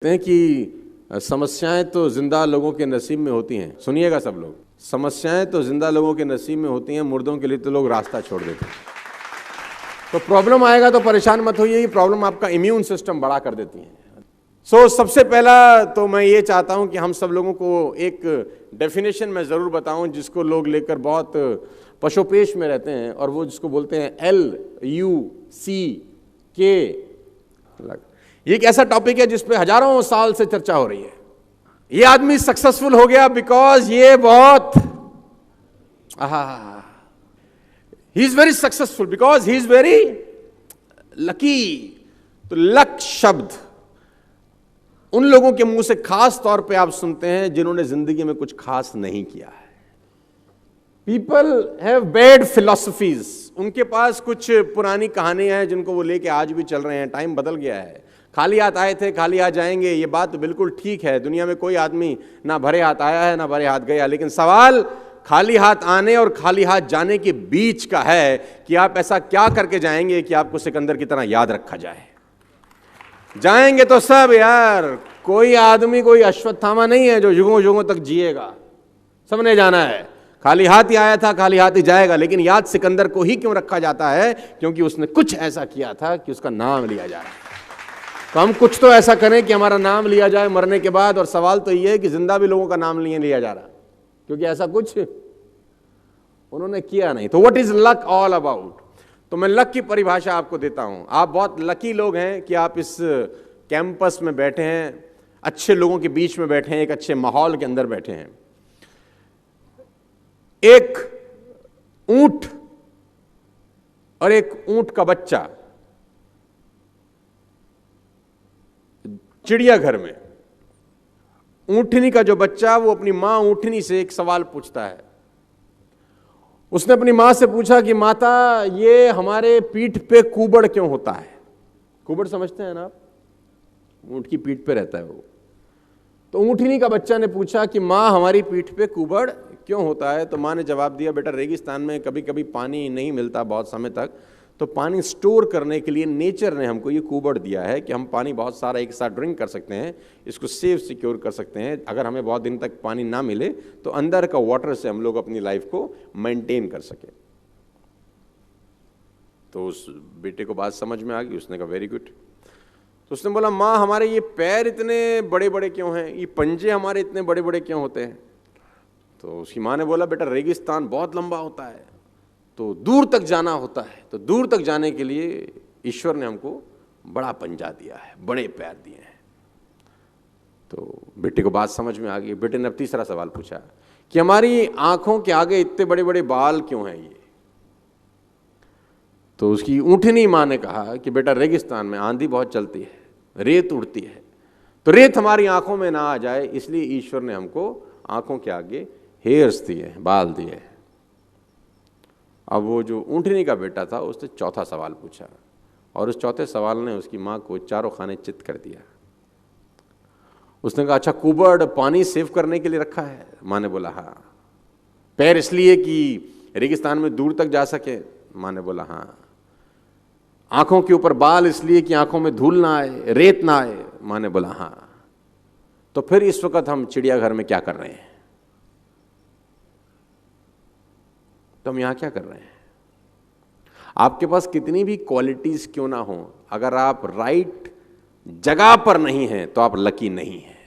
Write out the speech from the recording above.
कहते हैं कि समस्याएं तो जिंदा लोगों के नसीब में होती हैं। सुनिएगा सब लोग, समस्याएं तो जिंदा लोगों के नसीब में होती हैं, मुर्दों के लिए तो लोग रास्ता छोड़ देते हैं। तो प्रॉब्लम आएगा तो परेशान मत होइए, ये प्रॉब्लम आपका इम्यून सिस्टम बड़ा कर देती है। सबसे पहला तो मैं ये चाहता हूं कि हम सब लोगों को एक डेफिनेशन मैं जरूर बताऊं जिसको लोग लेकर बहुत पशोपेश में रहते हैं, और वो जिसको बोलते हैं LUCK। ये एक ऐसा टॉपिक है जिस पे हजारों साल से चर्चा हो रही है। ये आदमी सक्सेसफुल हो गया बिकॉज ये बहुत he is very successful because he is very lucky. तो लक शब्द उन लोगों के मुंह से खास तौर पे आप सुनते हैं जिन्होंने जिंदगी में कुछ खास नहीं किया है। पीपल हैव बैड फिलॉसफीज, उनके पास कुछ पुरानी कहानियां हैं जिनको वो लेके आज भी चल रहे हैं। टाइम बदल गया है, खाली हाथ आए थे खाली हाथ जाएंगे, ये बात तो बिल्कुल ठीक है। दुनिया में कोई आदमी ना भरे हाथ आया है ना भरे हाथ गया, लेकिन सवाल खाली हाथ आने और खाली हाथ जाने के बीच का है कि आप ऐसा क्या करके जाएंगे कि आपको सिकंदर की तरह याद रखा जाए। जाएंगे तो सब यार, कोई आदमी कोई अश्वत्थामा नहीं है जो युगों युगों तक जिएगा। सबने जाना है, खाली हाथ ही आया था खाली हाथ ही जाएगा। लेकिन याद सिकंदर को ही क्यों रखा जाता है? क्योंकि उसने कुछ ऐसा किया था कि उसका नाम लिया जा रहा है। तो हम कुछ तो ऐसा करें कि हमारा नाम लिया जाए मरने के बाद। और सवाल तो यह है कि जिंदा भी लोगों का नाम नहीं लिया जा रहा, क्योंकि ऐसा कुछ उन्होंने किया नहीं। तो what is luck all about? तो मैं लक की परिभाषा आपको देता हूं। आप बहुत लकी लोग हैं कि आप इस कैंपस में बैठे हैं, अच्छे लोगों के बीच में बैठे हैं, एक अच्छे माहौल के अंदर बैठे हैं। एक ऊंट और एक ऊंट का बच्चा चिड़ियाघर में, ऊंटनी का जो बच्चा वो अपनी मां ऊंटनी से एक सवाल पूछता है। उसने अपनी मां से पूछा कि माता, ये हमारे पीठ पे कुबड़ क्यों होता है? कुबड़ समझते हैं ना आप? ऊंट की पीठ पे रहता है वो। तो ऊंटनी का बच्चा ने पूछा कि मां, हमारी पीठ पे कुबड़ क्यों होता है? तो मां ने जवाब दिया, बेटा रेगिस्तान में कभी कभी पानी नहीं मिलता बहुत समय तक, तो पानी स्टोर करने के लिए नेचर ने हमको ये कुबड़ दिया है कि हम पानी बहुत सारा एक साथ ड्रिंक कर सकते हैं, इसको सेव सिक्योर कर सकते हैं। अगर हमें बहुत दिन तक पानी ना मिले तो अंदर का वाटर से हम लोग अपनी लाइफ को मेंटेन कर सके। तो उस बेटे को बात समझ में आ गई, उसने कहा वेरी गुड। तो उसने बोला, माँ हमारे ये पैर इतने बड़े बड़े क्यों हैं, ये पंजे हमारे इतने बड़े बड़े क्यों होते हैं? तो उसकी माँ ने बोला, बेटा रेगिस्तान बहुत लंबा होता है तो दूर तक जाना होता है, तो दूर तक जाने के लिए ईश्वर ने हमको बड़ा पंजा दिया है, बड़े पैर दिए हैं। तो बेटे को बात समझ में आ गई। बेटे ने अब तीसरा सवाल पूछा कि हमारी आंखों के आगे इतने बड़े बड़े बाल क्यों हैं ये? तो उसकी ऊंटनी मां ने कहा कि बेटा रेगिस्तान में आंधी बहुत चलती है, रेत उड़ती है, तो रेत हमारी आंखों में ना आ जाए इसलिए ईश्वर ने हमको आंखों के आगे हेयर्स दिए, बाल दिए। अब वो जो ऊंटनी का बेटा था उसने चौथा सवाल पूछा, और उस चौथे सवाल ने उसकी मां को चारों खाने चित कर दिया। उसने कहा, अच्छा कुबड़ पानी सेव करने के लिए रखा है? मां ने बोला हाँ। पैर इसलिए कि रेगिस्तान में दूर तक जा सके? मां ने बोला हाँ। आंखों के ऊपर बाल इसलिए कि आंखों में धूल ना आए, रेत ना आए? मां ने बोला हाँ। तो फिर इस वक्त हम चिड़ियाघर में क्या कर रहे हैं? तो हम यहां क्या कर रहे हैं? आपके पास कितनी भी क्वालिटीज क्यों ना हो, अगर आप राइट जगह पर नहीं हैं तो आप लकी नहीं हैं।